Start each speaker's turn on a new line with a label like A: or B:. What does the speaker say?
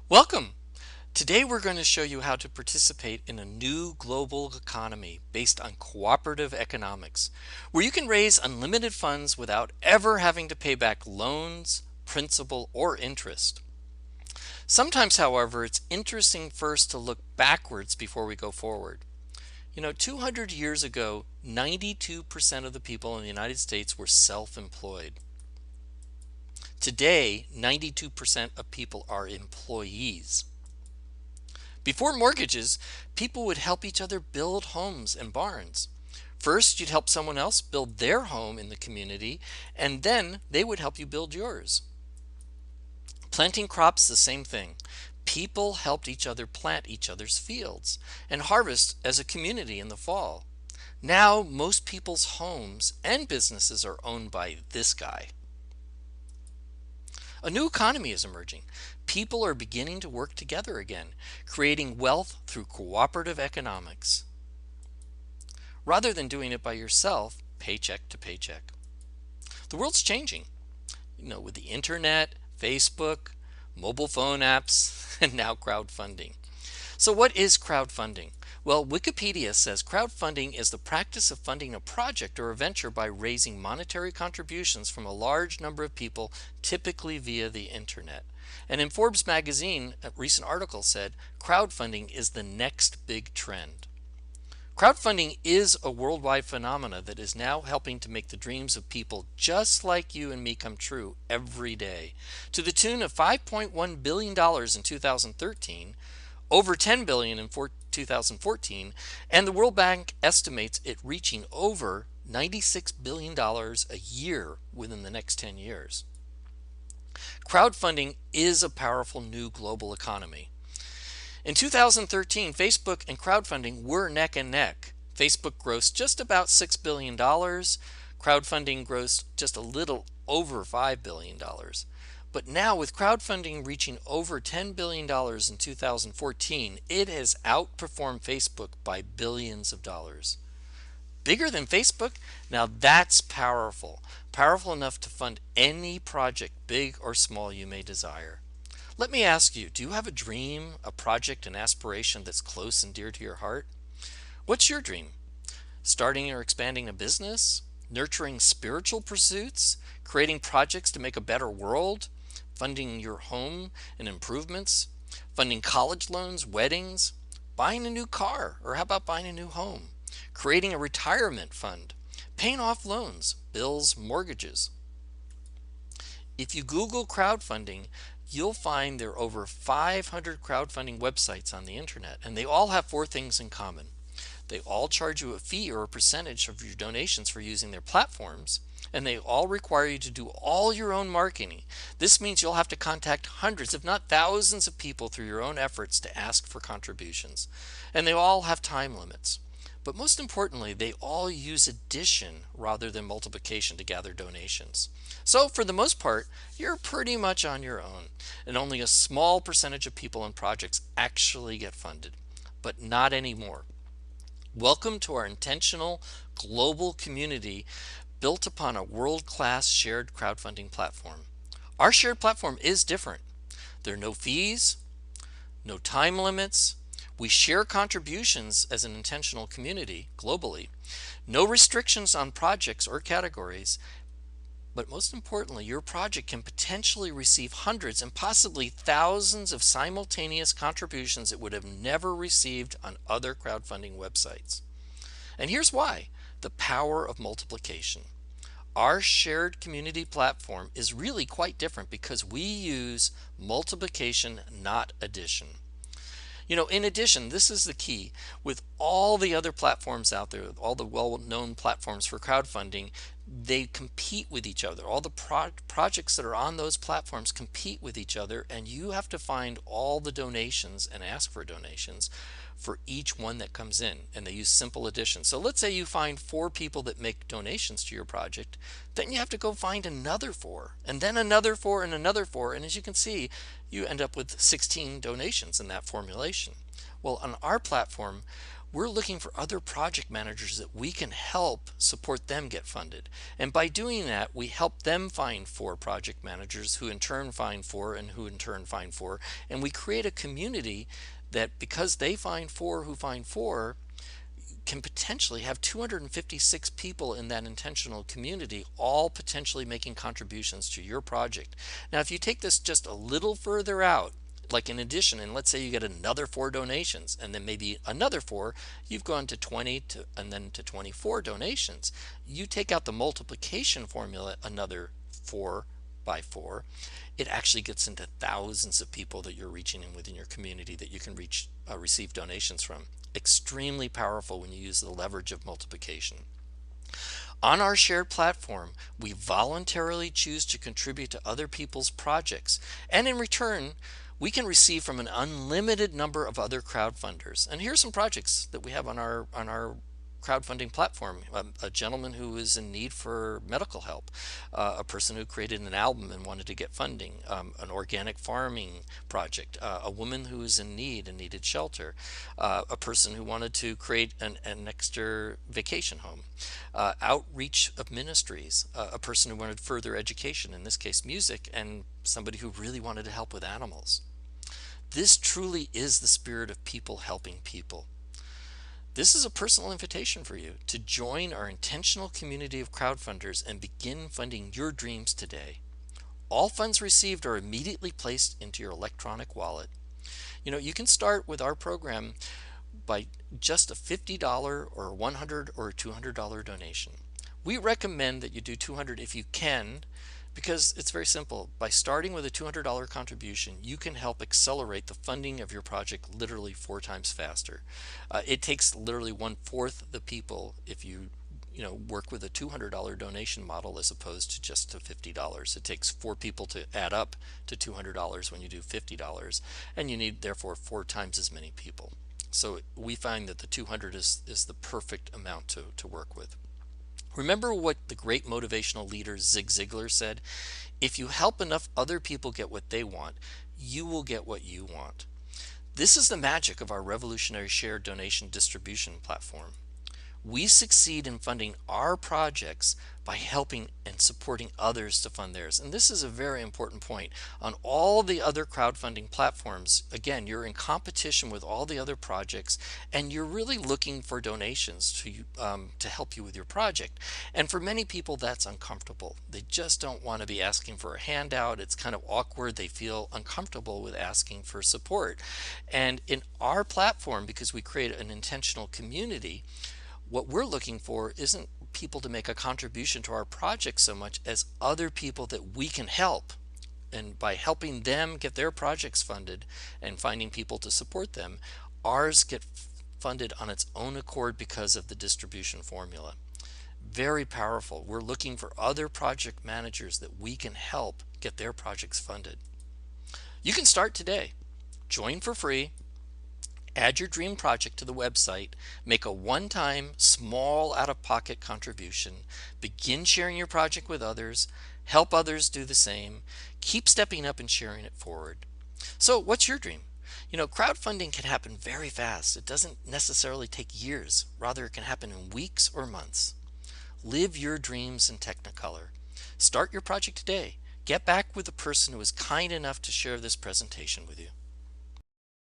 A: Welcome! Today we're going to show you how to participate in a new global economy based on cooperative economics, where you can raise unlimited funds without ever having to pay back loans, principal, or interest. Sometimes, however, it's interesting first to look backwards before we go forward. 200 years ago, 92% of the people in the United States were self-employed. Today, 92% of people are employees. Before mortgages, people would help each other build homes and barns. First, you'd help someone else build their home in the community, and then they would help you build yours. Planting crops, the same thing. People helped each other plant each other's fields and harvest as a community in the fall. Now, most people's homes and businesses are owned by this guy. A new economy is emerging. People are beginning to work together again, creating wealth through cooperative economics, rather than doing it by yourself, paycheck to paycheck. The world's changing, with the internet, Facebook, mobile phone apps, and now crowdfunding. So what is crowdfunding? Well, Wikipedia says crowdfunding is the practice of funding a project or a venture by raising monetary contributions from a large number of people, typically via the internet. And in Forbes magazine, a recent article said crowdfunding is the next big trend. Crowdfunding is a worldwide phenomenon that is now helping to make the dreams of people just like you and me come true every day. To the tune of $5.1 billion in 2013, over $10 billion in 2014, and the World Bank estimates it reaching over $96 billion a year within the next 10 years. Crowdfunding is a powerful new global economy. In 2013, Facebook and crowdfunding were neck and neck. Facebook grossed just about $6 billion. Crowdfunding grossed just a little over $5 billion. But now, with crowdfunding reaching over $10 billion in 2014, it has outperformed Facebook by billions of dollars. Bigger than Facebook? Now that's powerful. Powerful enough to fund any project, big or small, you may desire. Let me ask you, do you have a dream, a project, an aspiration that's close and dear to your heart? What's your dream? Starting or expanding a business? Nurturing spiritual pursuits? Creating projects to make a better world? Funding your home and improvements? Funding college loans, weddings? Buying a new car? Or how about buying a new home? Creating a retirement fund? Paying off loans, bills, mortgages? If you Google crowdfunding, you'll find there are over 500 crowdfunding websites on the internet, and they all have four things in common. They all charge you a fee or a percentage of your donations for using their platforms, and they all require you to do all your own marketing. This means you'll have to contact hundreds, if not thousands of people through your own efforts to ask for contributions. And they all have time limits. But most importantly, they all use addition rather than multiplication to gather donations. So for the most part, you're pretty much on your own, and only a small percentage of people and projects actually get funded. But not anymore. Welcome to our intentional global community built upon a world-class shared crowdfunding platform. Our shared platform is different. There are no fees, no time limits. We share contributions as an intentional community globally. No restrictions on projects or categories. But most importantly, your project can potentially receive hundreds and possibly thousands of simultaneous contributions it would have never received on other crowdfunding websites. And here's why: the power of multiplication. Our shared community platform is really quite different because we use multiplication, not addition. In addition, this is the key. With all the other platforms out there, all the well-known platforms for crowdfunding, they compete with each other. All the projects that are on those platforms compete with each other, and you have to find all the donations and ask for donations for each one that comes in, and they use simple addition. So let's say you find 4 people that make donations to your project, then you have to go find another 4, and then another 4, and another 4, and as you can see, you end up with 16 donations in that formulation. Well, on our platform, we're looking for other project managers that we can help support them get funded. And by doing that, we help them find 4 project managers who in turn find 4 and who in turn find 4. And we create a community that, because they find 4 who find 4, can potentially have 256 people in that intentional community, all potentially making contributions to your project. Now, if you take this just a little further out, like in addition, and let's say you get another 4 donations, and then maybe another 4, you've gone to 20 and then to 24 donations. You take out the multiplication formula, another 4 by 4, it actually gets into thousands of people that you're reaching in within your community that you can receive donations from. Extremely powerful when you use the leverage of multiplication. On our shared platform, we voluntarily choose to contribute to other people's projects, and in return, we can receive from an unlimited number of other crowdfunders. And here's some projects that we have on our crowdfunding platform. A gentleman who is in need for medical help, a person who created an album and wanted to get funding, an organic farming project, a woman who is in need and needed shelter, a person who wanted to create an extra vacation home, outreach of ministries, a person who wanted further education, in this case music, and somebody who really wanted to help with animals. This truly is the spirit of people helping people. This is a personal invitation for you to join our intentional community of crowdfunders and begin funding your dreams today. All funds received are immediately placed into your electronic wallet. You can start with our program by just a $50 or a $100 or a $200 donation. We recommend that you do $200 if you can, because it's very simple. By starting with a $200 contribution, you can help accelerate the funding of your project literally 4 times faster. It takes literally 1/4 the people if you work with a $200 donation model as opposed to just to $50. It takes 4 people to add up to $200 when you do $50, and you need therefore 4 times as many people. So we find that the 200 is the perfect amount to work with. Remember what the great motivational leader Zig Ziglar said? If you help enough other people get what they want, you will get what you want. This is the magic of our revolutionary shared donation distribution platform. We succeed in funding our projects by helping and supporting others to fund theirs. And this is a very important point. On all the other crowdfunding platforms, again, you're in competition with all the other projects, and you're really looking for donations to help you with your project. And for many people, that's uncomfortable. They just don't want to be asking for a handout. It's kind of awkward. They feel uncomfortable with asking for support. And in our platform, because we create an intentional community, what we're looking for isn't people to make a contribution to our project so much as other people that we can help. And by helping them get their projects funded and finding people to support them, ours get funded on its own accord because of the distribution formula. Very powerful. We're looking for other project managers that we can help get their projects funded. You can start today. Join for free. Add your dream project to the website, make a one-time small out-of-pocket contribution, begin sharing your project with others, help others do the same, keep stepping up and sharing it forward. So what's your dream? Crowdfunding can happen very fast. It doesn't necessarily take years. Rather, it can happen in weeks or months. Live your dreams in Technicolor. Start your project today. Get back with the person who was kind enough to share this presentation with you.